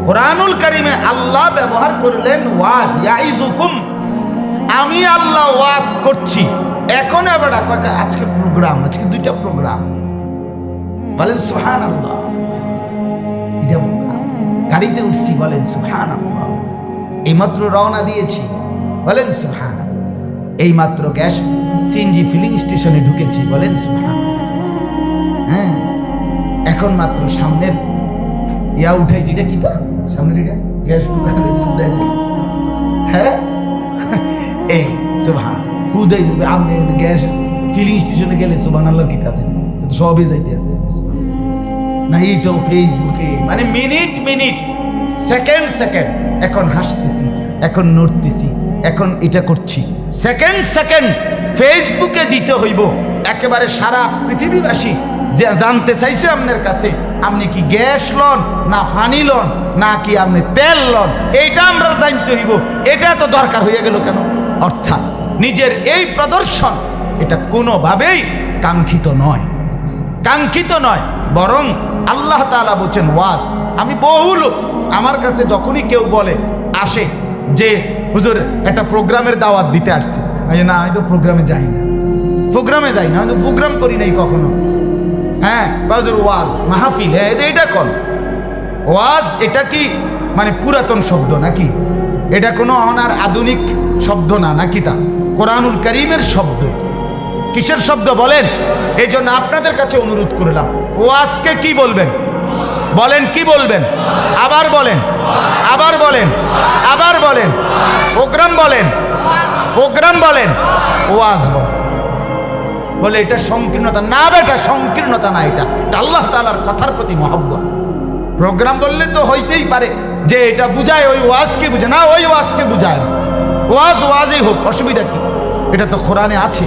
কোরআনুল কারীমে আল্লাহ ব্যবহার করলেন ওয়াজ, ইয়াইজুকুম, আমি আল্লাহ ওয়াজ করছি। এখন আবার আজকে প্রোগ্রাম, আজকে 2টা প্রোগ্রাম, বলেন সুবহানাল্লাহ। এটা গাড়িতে উঠছি, বলেন সুবহানাল্লাহ। এইমাত্র রওনা দিয়েছি, বলেন সুবহানাল্লাহ। এইমাত্র গ্যাস সিএনজি ফিলিং স্টেশনে ঢুকেছি, বলেন সুবহানাল্লাহ। হ্যাঁ, এখন মাত্র সামনের ইয়া উঠাইছি, এটা কি সামনের এটা গ্যাস উঠাইছি। হ্যাঁ, এই সুবহানাল্লাহ উদয় আপনি গ্যাস ফিলিং স্টেশনে গেলে সুবহানাল্লাহ কি আছে, সবই যাইতে আছে না। এইটাও ফেসবুকে মানে মিনিট মিনিট, সেকেন্ড সেকেন্ড, এখন হাসতেছি, এখন নড়তেছি, এখন এটা করছি, সেকেন্ড সেকেন্ড ফেসবুকে দিতে হইব। একেবারে সারা পৃথিবীবাসী যে জানতে চাইছে আপনার কাছে, আপনি কি গ্যাস লন না পানি লন না কি আপনি তেল লন, এইটা আমরা জানতে হইব। এটা তো দরকার হয়ে গেল কেন? অর্থাৎ নিজের এই প্রদর্শন এটা কোনোভাবেই কাঙ্ক্ষিত নয়, কাঙ্ক্ষিত নয়। বরং আল্লাহ তাআলা বলছেন ওয়াজ। আমি বহু লোক আমার কাছে যখনই কেউ বলে আসে যে হুজুর একটা প্রোগ্রামের দাওয়াত দিতে আসছে, আমি না, আমি তো প্রোগ্রামে যাই না, প্রোগ্রামে যাই না, আমি তো প্রোগ্রাম করি নাই কখনো। হ্যাঁ, হুজুর ওয়াজ মাহফিল, এটা কোন ওয়াজ? এটা কি মানে পুরাতন শব্দ নাকি? এটা কোনো অনার আধুনিক শব্দ না নাকি? তা কোরআনুল কারীমের শব্দ। কিসের শব্দ বলেন? এই জন্য আপনাদের কাছে অনুরোধ করলাম, ওয়াজকে কি বলবেন? বলেন কি বলবেন? আবার বলেন, আবার বলেন, আবার বলেন। প্রোগ্রাম বলেন, প্রোগ্রাম বলেন, ওয়াজ বলেন। বলে এটা সংকীর্ণতা না, বেটা সংকীর্ণতা না, এটা আল্লাহ তাআলার কথার প্রতি মহব্বত। প্রোগ্রাম বললে তো হইতেই পারে যে এটা বুঝায় ওই ওয়াজকে বুঝে না, ওই ওয়াজকে বুঝায় না। ওয়াজ ওয়াজই হোক, অসুবিধা কি? এটা তো কোরআনে আছে।